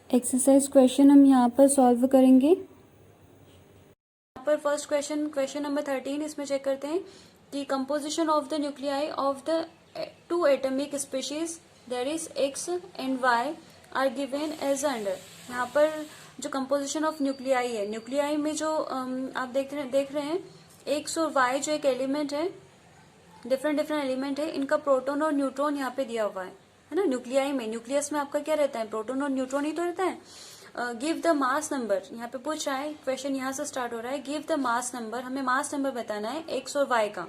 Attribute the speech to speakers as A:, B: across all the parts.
A: Exercise question हम यहाँ पर सॉल्व करेंगे। यहाँ पर फर्स्ट क्वेश्चन नंबर 13, इसमें चेक करते हैं कि composition of the nuclei of the two atomic species that is x and y are given as under. यहाँ पर जो कंपोजिशन ऑफ न्यूक्लियाई है, न्यूक्लियाई में जो आप देख रहे हैं एक्स और वाई जो एक एलिमेंट है, डिफरेंट एलिमेंट है, इनका प्रोटॉन और न्यूट्रॉन यहाँ पे दिया हुआ है ना। न्यूक्लियाई में, न्यूक्लियस में आपका क्या रहता है, प्रोटॉन और न्यूट्रॉन ही तो रहता है। गिव द मास नंबर, यहाँ पे पूछ रहा है, क्वेश्चन यहाँ से स्टार्ट हो रहा है। गिव द मास नंबर, हमें मास नंबर बताना है एक्स और वाई का।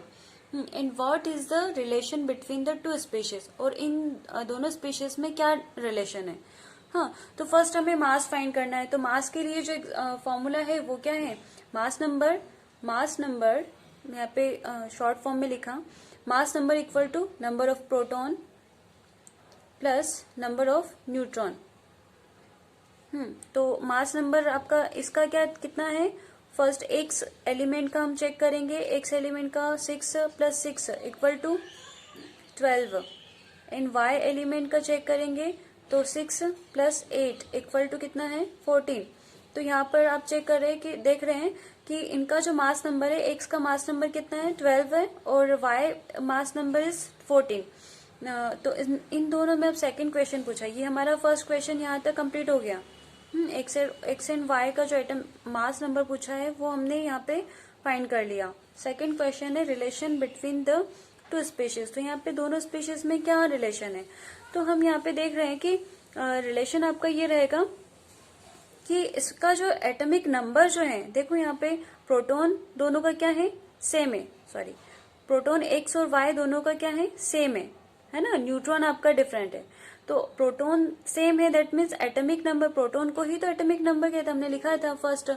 A: And what is the relation between the two species, और इन दोनों स्पीशीज में क्या रिलेशन है। हाँ, तो फर्स्ट हमें मास फाइंड करना है। तो मास के लिए जो फॉर्मूला है वो क्या है, मास नंबर यहाँ पे शॉर्ट फॉर्म में लिखा, mass number equal to number of proton plus number of neutron. तो मास नंबर आपका इसका क्या कितना है, फर्स्ट एक्स एलिमेंट का हम चेक करेंगे, एक्स एलिमेंट का 6 + 6 = 12, एंड वाई एलिमेंट का चेक करेंगे तो 6 + 8 = कितना है, 14। तो यहाँ पर आप चेक कर रहे हैं कि देख रहे हैं कि इनका जो मास नंबर है, एक्स का मास नंबर कितना है, 12 है, और वाई मास नंबर इज 14। तो इन दोनों में अब सेकंड क्वेश्चन पूछा, ये हमारा फर्स्ट क्वेश्चन यहाँ तक कंप्लीट हो गया। एक्स एंड वाई का जो एटम मास नंबर पूछा है वो हमने यहाँ पे फाइंड कर लिया। सेकंड क्वेश्चन है relation between the two species. तो यहाँ पे दोनों स्पीशीज में क्या रिलेशन है, तो हम यहाँ पे देख रहे हैं कि रिलेशन आपका ये रहेगा कि इसका जो एटॉमिक नंबर जो है, देखो यहाँ पे प्रोटॉन दोनों का क्या है, सेम है, सॉरी प्रोटॉन एक्स और वाई दोनों का क्या है, सेम है ना। न्यूट्रॉन आपका डिफरेंट है, तो प्रोटॉन सेम है, that means atomic number, proton को ही तो एटॉमिक नंबर कहते हैं। हमने लिखा था फर्स्ट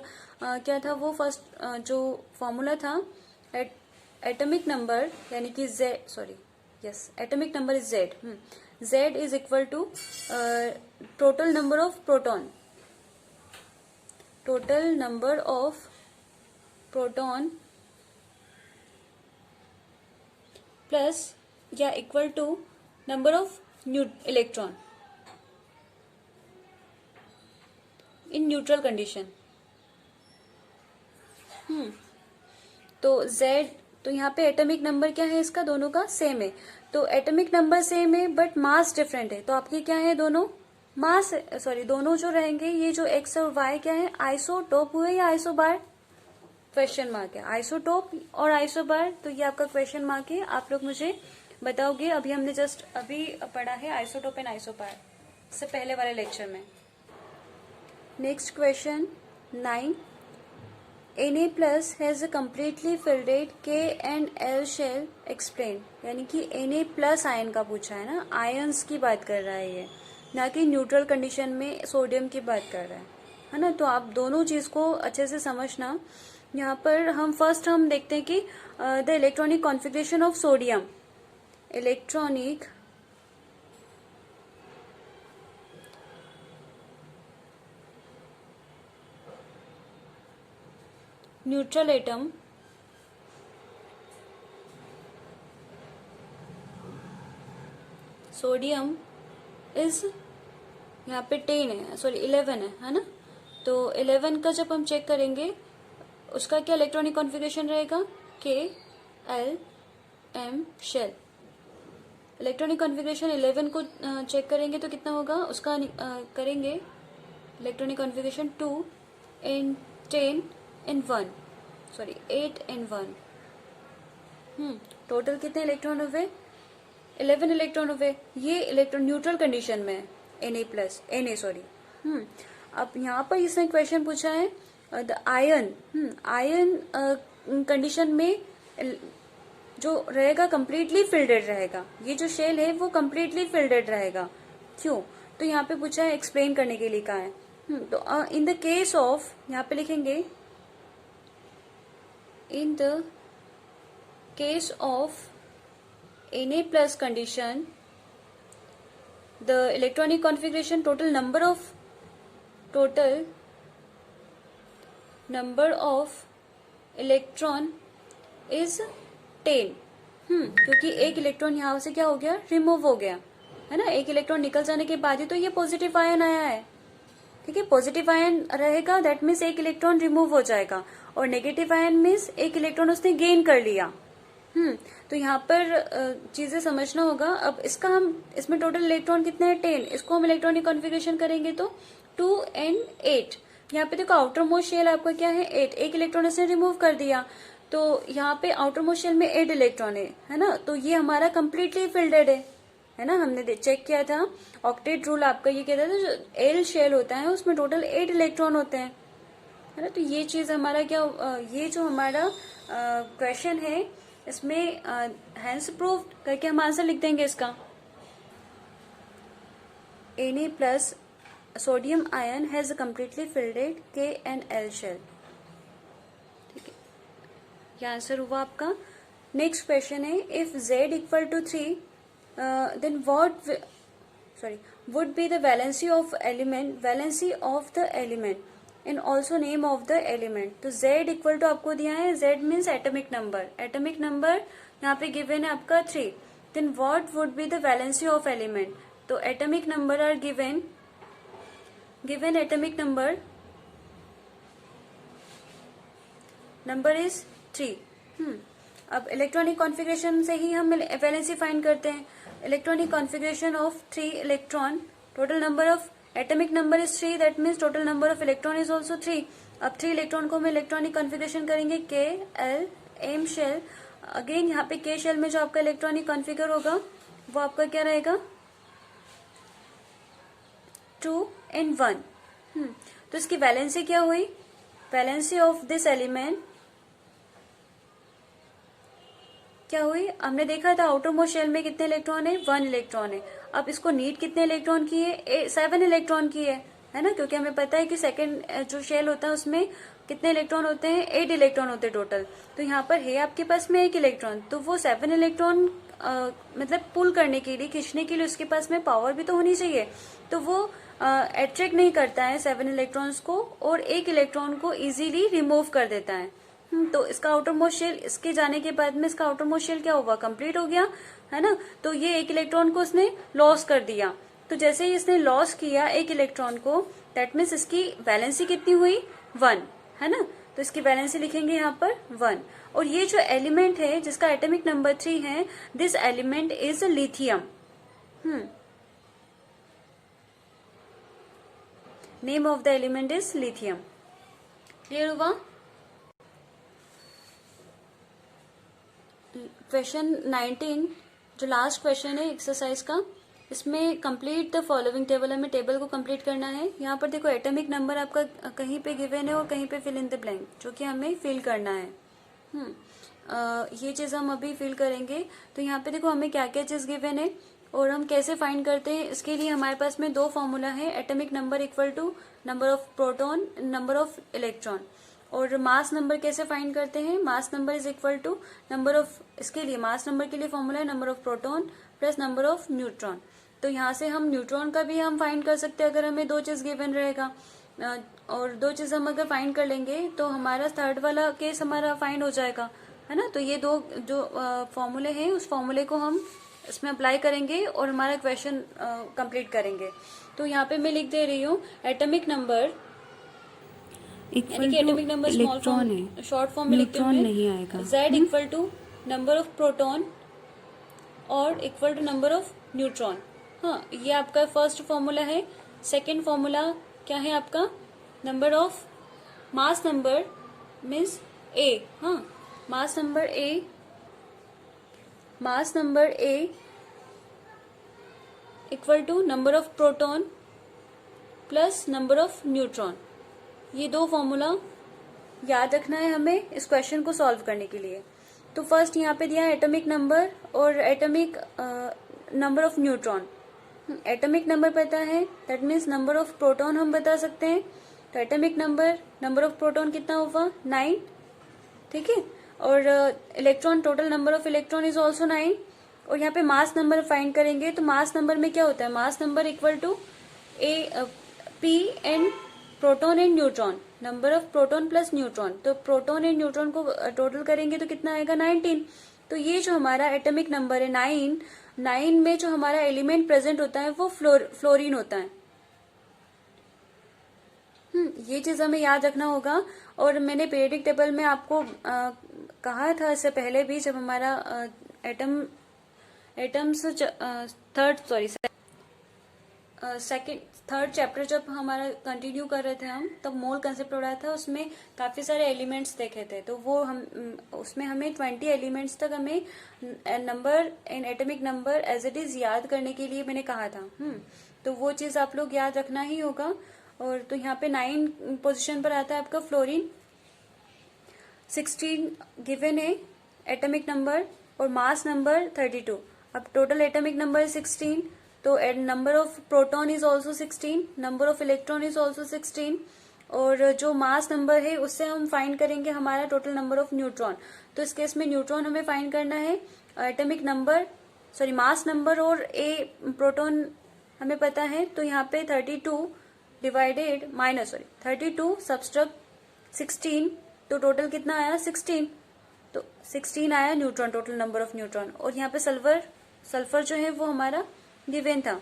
A: क्या था वो, फर्स्ट जो फॉर्मूला था, एटॉमिक नंबर यानी कि Z, sorry yes, atomic number is Z. Z is equal to total number of proton, total number of proton plus या equal to number of electron in neutral condition. तो Z, तो यहाँ पे atomic number क्या है इसका, दोनों का सेम है। तो एटॉमिक नंबर सेम है बट मास डिफरेंट है, तो आपके क्या है, दोनों मास, सॉरी दोनों जो रहेंगे, ये जो एक्स और वाई क्या है, आइसोटोप हुए या आइसोबार, क्वेश्चन मार्क है, आइसोटोप और आइसोबार। तो ये आपका क्वेश्चन मार्क है, आप लोग मुझे बताओगे। अभी हमने जस्ट अभी पढ़ा है आइसोटोप एंड आइसोबार, इससे पहले वाले लेक्चर में। Next question 9, Na+ has a completely filled K and L shell explain, यानी कि Na+ आयन का पूछा है ना, आयन्स की बात कर रहा है ये, ना कि न्यूट्रल कंडीशन में सोडियम की बात कर रहा है ना। तो आप दोनों चीज को अच्छे से समझना। यहाँ पर हम देखते हैं कि the electronic configuration of sodium, electronic neutral atom sodium is, यहाँ पे 10 है, सॉरी 11 है ना। तो 11 का जब हम चेक करेंगे, उसका क्या इलेक्ट्रॉनिक कॉन्फ़िगरेशन रहेगा, K-L-M शेल। इलेक्ट्रॉनिक कॉन्फ़िगरेशन 11 को चेक करेंगे तो कितना होगा, उसका करेंगे electronic configuration 2 and 10 and 1, sorry 8 and 1। Total कितने इलेक्ट्रॉन हुए, 11 इलेक्ट्रॉन हुए। ये इलेक्ट्रॉन न्यूट्रल कंडीशन में है, Na सॉरी। अब यहाँ पर इसने क्वेश्चन पूछा है द आयन कंडीशन में जो रहेगा कंप्लीटली फिल्डेड रहेगा, ये जो शेल है वो कंप्लीटली फिल्डेड रहेगा। क्यों, तो यहाँ पे पूछा है, एक्सप्लेन करने के लिए कहा है। तो इन द केस ऑफ, यहाँ पे लिखेंगे in the case of Na+ condition, the electronic configuration, total number of electron is 10। क्योंकि एक इलेक्ट्रॉन यहाँ से क्या हो गया, रिमूव हो गया है ना, एक इलेक्ट्रॉन निकल जाने के बाद ही तो ये पॉजिटिव आयन आया है। ठीक है, पॉजिटिव आयन रहेगा दैट मीन्स एक इलेक्ट्रॉन रिमूव हो जाएगा, और नेगेटिव आयन मीन्स एक इलेक्ट्रॉन उसने गेन कर लिया। तो यहाँ पर चीजें समझना होगा। अब इसका हम इसमें टोटल इलेक्ट्रॉन कितने हैं 10, इसको हम इलेक्ट्रॉनिक कॉन्फ़िगरेशन करेंगे तो 2 and 8। यहाँ पे देखो आउटर मोस्ट शेल आपका क्या है 8, एक इलेक्ट्रॉन इसने रिमूव कर दिया, तो यहाँ पे आउटर मोस्ट शेल में 8 इलेक्ट्रॉन है ना, तो ये हमारा कंप्लीटली फिल्डेड है ना। हमने चेक किया था ऑक्टेट रूल आपका ये कहता था जो एल शेल होता है उसमें टोटल 8 इलेक्ट्रॉन होते हैं, है ना। तो ये चीज हमारा क्या ये जो हमारा क्वेश्चन है इसमें हैंस प्रूव करके हम आंसर लिख देंगे इसका। Na plus sodium ion has completely filled K and L shell, ठीक है, ये आंसर हुआ आपका। नेक्स्ट क्वेश्चन है if Z equal to 3 then would be the valency of the element and also name of the element. तो Z equal to आपको दिया है, Z मीन्स एटॉमिक नंबर यहाँ पे गिवन है आपका 3, then what would be the valency of element. तो atomic number are given atomic number is 3। अब इलेक्ट्रॉनिक कॉन्फ़िगरेशन से ही हम वैलेंसी फाइंड करते हैं। Electronic configuration of 3 electron, total number of atomic number is 3, that means total number of electron is also 3। अब 3 electron को हम electronic configuration करेंगे K L M shell. Again यहाँ पे K शेल में जो आपका इलेक्ट्रॉनिक कॉन्फ़िगर होगा वो आपका क्या रहेगा 2 and 1। तो इसकी वैलेंसी क्या हुई, वैलेंसी ऑफ दिस एलिमेंट क्या हुई, हमने देखा था आउटर मोस्ट शेल में कितने इलेक्ट्रॉन है 1 इलेक्ट्रॉन है। अब इसको नीड कितने इलेक्ट्रॉन की है 7 इलेक्ट्रॉन की है ना, क्योंकि हमें पता है कि सेकंड जो शेल होता है उसमें कितने इलेक्ट्रॉन होते हैं 8 इलेक्ट्रॉन होते हैं टोटल। तो यहाँ पर है आपके पास में 1 इलेक्ट्रॉन, तो वो 7 इलेक्ट्रॉन मतलब पुल करने के लिए, खींचने के लिए उसके पास में पावर भी तो होनी चाहिए। तो वो अट्रैक्ट नहीं करता है 7 इलेक्ट्रॉन्स को और 1 इलेक्ट्रॉन को इजीली रिमूव कर देता है। तो इसका आउटर मोस्ट शेल, इसके जाने के बाद में इसका आउटर मोस्ट शेल क्या हुआ, कंप्लीट हो गया, है ना। तो ये 1 इलेक्ट्रॉन को उसने लॉस कर दिया। तो जैसे ही इसने लॉस किया 1 इलेक्ट्रॉन को, दैट मीन्स इसकी वैलेंसी कितनी हुई 1, है ना। तो इसकी वैलेंसी लिखेंगे यहाँ पर 1। और ये जो एलिमेंट है जिसका एटॉमिक नंबर 3 है, this element is lithium. Name of the element is lithium. Clear हुआ। क्वेश्चन 19 जो लास्ट क्वेश्चन है एक्सरसाइज का, इसमें कंप्लीट द फॉलोइंग टेबल, हमें टेबल को कंप्लीट करना है। यहाँ पर देखो एटॉमिक नंबर आपका कहीं पे गिवन है और कहीं पे फिल इन द ब्लैंक, जो कि हमें फिल करना है। ये चीज हम अभी फिल करेंगे। तो यहाँ पे देखो हमें क्या क्या चीज गिवन है और हम कैसे फाइंड करते हैं। इसके लिए हमारे पास में 2 फॉर्मूला है, atomic number equal to number of proton, number of electron. और मास नंबर कैसे फाइंड करते हैं, mass number is equal to number of, इसके लिए मास नंबर के लिए फॉर्मूला है number of proton plus number of neutron. तो यहाँ से हम न्यूट्रॉन का भी हम फाइंड कर सकते हैं अगर हमें 2 चीज गिवन रहेगा, और 2 चीज हम अगर फाइंड कर लेंगे तो हमारा थर्ड वाला केस हमारा फाइंड हो जाएगा, है ना। तो ये 2 जो फॉर्मूले हैं उस फॉर्मूले को हम इसमें अप्लाई करेंगे और हमारा क्वेश्चन कंप्लीट करेंगे। तो यहाँ पे मैं लिख दे रही हूँ atomic number atomic number small form, short form में लिखते हुए नहीं आएगा, Z equal to number of proton और equal to number of neutron. हाँ, ये आपका फर्स्ट फॉर्मूला है। सेकेंड फॉर्मूला क्या है आपका, number of mass number means A। हाँ, mass number A equal to number of proton plus number of neutron. ये 2 फॉर्मूला याद रखना है हमें इस क्वेश्चन को सॉल्व करने के लिए। तो फर्स्ट यहाँ पे दिया है एटॉमिक नंबर और atomic number of neutron. Atomic number पता है, that means number of proton हम बता सकते हैं। तो एटॉमिक नंबर ऑफ प्रोटॉन कितना होगा 9, ठीक है। और electron, total number of electron is also 9। और यहाँ पे मास नंबर फाइंड करेंगे तो मास नंबर में क्या होता है, mass number equal to P and proton and neutron, number of proton plus neutron. तो प्रोटॉन एंड न्यूट्रॉन को टोटल करेंगे तो कितना आएगा 19। तो ये जो हमारा एटॉमिक नंबर है 9 में जो हमारा एलिमेंट प्रेजेंट होता है वो फ्लोरीन होता है। ये चीज हमें याद रखना होगा। और मैंने पीरियडिक टेबल में आपको कहा था इससे पहले भी, जब हमारा एटम्स थर्ड चैप्टर जब हमारा कंटिन्यू कर रहे थे हम, तब मोल कंसेप्ट हो रहा था, उसमें काफी सारे एलिमेंट्स देखे थे। तो वो हम उसमें हमें 20 एलिमेंट्स तक हमें number in atomic number as it is याद करने के लिए मैंने कहा था। तो वो चीज आप लोग याद रखना ही होगा। और तो यहाँ पे 9 पोजीशन पर आता है आपका फ्लोरीन। 16 गिवन है एटॉमिक नंबर और मास नंबर 32। अब टोटल एटॉमिक नंबर 16, तो number of proton is also 16, number of electron is also 16, और जो मास नंबर है उससे हम फाइंड करेंगे हमारा टोटल नंबर ऑफ न्यूट्रॉन। तो इस केस में न्यूट्रॉन हमें फाइंड करना है, एटॉमिक नंबर मास नंबर और प्रोटॉन हमें पता है। तो यहाँ पे 32 डिवाइडेड 32 सबस्ट्रक्ट 16, तो टोटल कितना आया 16। तो 16 आया neutron, total number of neutron. और यहाँ पे सल्फर जो है वो हमारा गिवन था।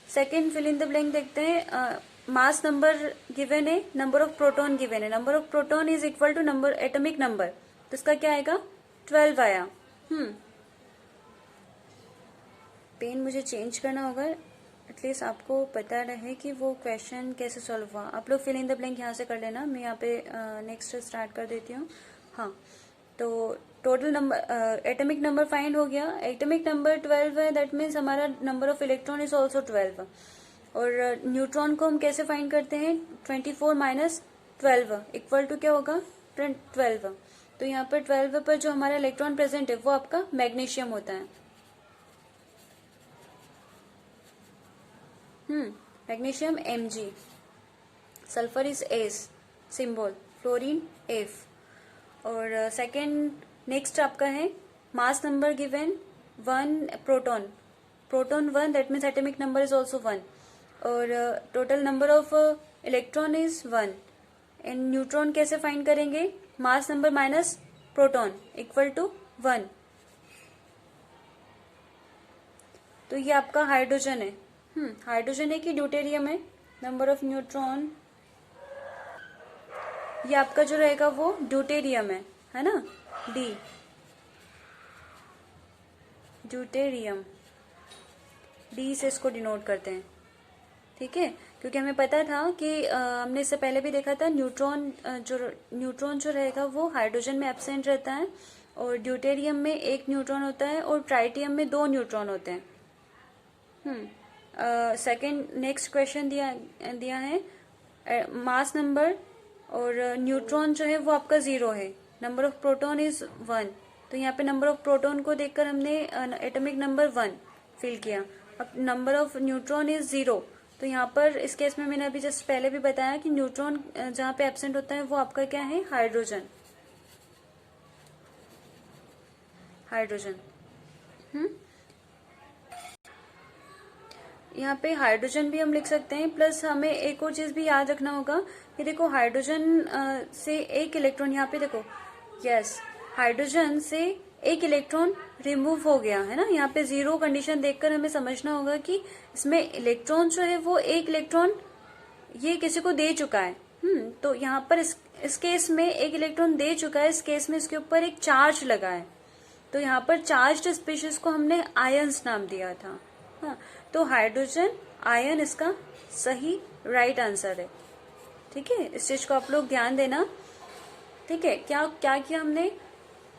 A: Second fill in the blank देखते हैं। मास नंबर गिवन है, नंबर ऑफ प्रोटॉन गिवन है, number of proton is equal to number atomic number, तो इसका क्या आएगा 12 आया। पेन मुझे चेंज करना होगा, एटलीस्ट आपको पता रहे कि वो क्वेश्चन कैसे सॉल्व हुआ। आप लोग फिल इन द ब्लैंक यहाँ से कर लेना, मैं यहाँ पे नेक्स्ट स्टार्ट कर देती हूँ। हाँ, तो total number atomic number find हो गया, एटॉमिक नंबर 12 है, दैट मीन्स हमारा number of electron is also 12। और न्यूट्रॉन को हम कैसे फाइंड करते हैं, 24 माइनस 12 इक्वल टू क्या होगा 12। तो यहाँ पर 12 पर जो हमारा इलेक्ट्रॉन प्रेजेंट है वो आपका मैग्नीशियम होता है। Magnesium Mg, sulphur is S symbol, fluorine F। और सेकेंड नेक्स्ट आपका है mass number given 1, proton 1, that means atomic number is also 1, और total number of electron is 1। And neutron कैसे फाइंड करेंगे, mass number minus proton equal to 1। तो ये आपका hydrogen है। हाइड्रोजन है कि ड्यूटेरियम है, नंबर ऑफ न्यूट्रॉन ये आपका जो रहेगा वो ड्यूटेरियम है ना, डी ड्यूटेरियम, डी से इसको डिनोट करते हैं, ठीक है। क्योंकि हमें पता था कि हमने इससे पहले भी देखा था न्यूट्रॉन जो रहेगा वो हाइड्रोजन में एब्सेंट रहता है, और ड्यूटेरियम में 1 न्यूट्रॉन होता है, और ट्राइटियम में 2 न्यूट्रॉन होते हैं। सेकेंड नेक्स्ट क्वेश्चन दिया है मास नंबर, और न्यूट्रॉन जो है वो आपका 0 है, नंबर ऑफ प्रोटॉन इज 1। तो यहाँ पे नंबर ऑफ प्रोटॉन को देखकर हमने एटॉमिक नंबर 1 फिल किया। अब नंबर ऑफ न्यूट्रॉन इज 0, तो यहाँ पर इस केस में मैंने अभी जस्ट पहले भी बताया कि न्यूट्रॉन जहाँ पे एब्सेंट होता है वो आपका क्या है, हाइड्रोजन। यहाँ पे हाइड्रोजन भी हम लिख सकते हैं, प्लस हमें एक और चीज भी याद रखना होगा कि देखो हाइड्रोजन से 1 इलेक्ट्रॉन, यहाँ पे देखो यस, हाइड्रोजन से 1 इलेक्ट्रॉन रिमूव हो गया है ना। यहाँ पे 0 कंडीशन देखकर हमें समझना होगा कि इसमें इलेक्ट्रॉन जो है वो 1 इलेक्ट्रॉन ये किसी को दे चुका है। तो यहाँ पर इस केस में 1 इलेक्ट्रॉन दे चुका है, इस केस में इसके ऊपर एक चार्ज लगा है, तो यहाँ पर चार्ज्ड स्पीशीज को हमने आयंस नाम दिया था। हाँ, तो हाइड्रोजन आयन इसका सही राइट आंसर है, ठीक है। इस चीज को आप लोग ध्यान देना, ठीक है। क्या किया हमने,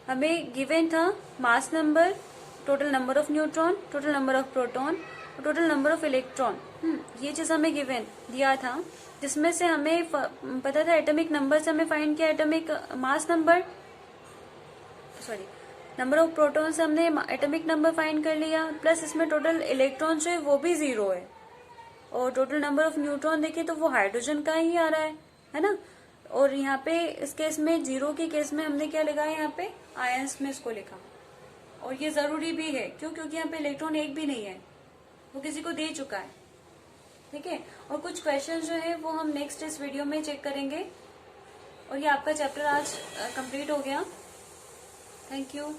A: हमें गिवन था mass number, total number of neutron, total number of proton, total number of electron. ये चीज हमें गिवन दिया था, जिसमें से हमें पता था एटॉमिक नंबर से हमें फाइंड किया atomic mass number, number of proton से हमने एटॉमिक नंबर फाइंड कर लिया, प्लस इसमें टोटल इलेक्ट्रॉन जो है वो भी 0 है, और टोटल नंबर ऑफ न्यूट्रॉन देखें तो वो हाइड्रोजन का ही आ रहा है ना। और यहाँ पे इस केस में 0 के केस में हमने क्या लिखा है, यहाँ पे आयंस में इसको लिखा, और ये जरूरी भी है क्यों, क्योंकि यहाँ पे इलेक्ट्रॉन एक भी नहीं है, वो किसी को दे चुका है, ठीक है। और कुछ क्वेश्चन जो है वो हम नेक्स्ट इस वीडियो में चेक करेंगे। और ये आपका चैप्टर आज कंप्लीट हो गया। Thank you.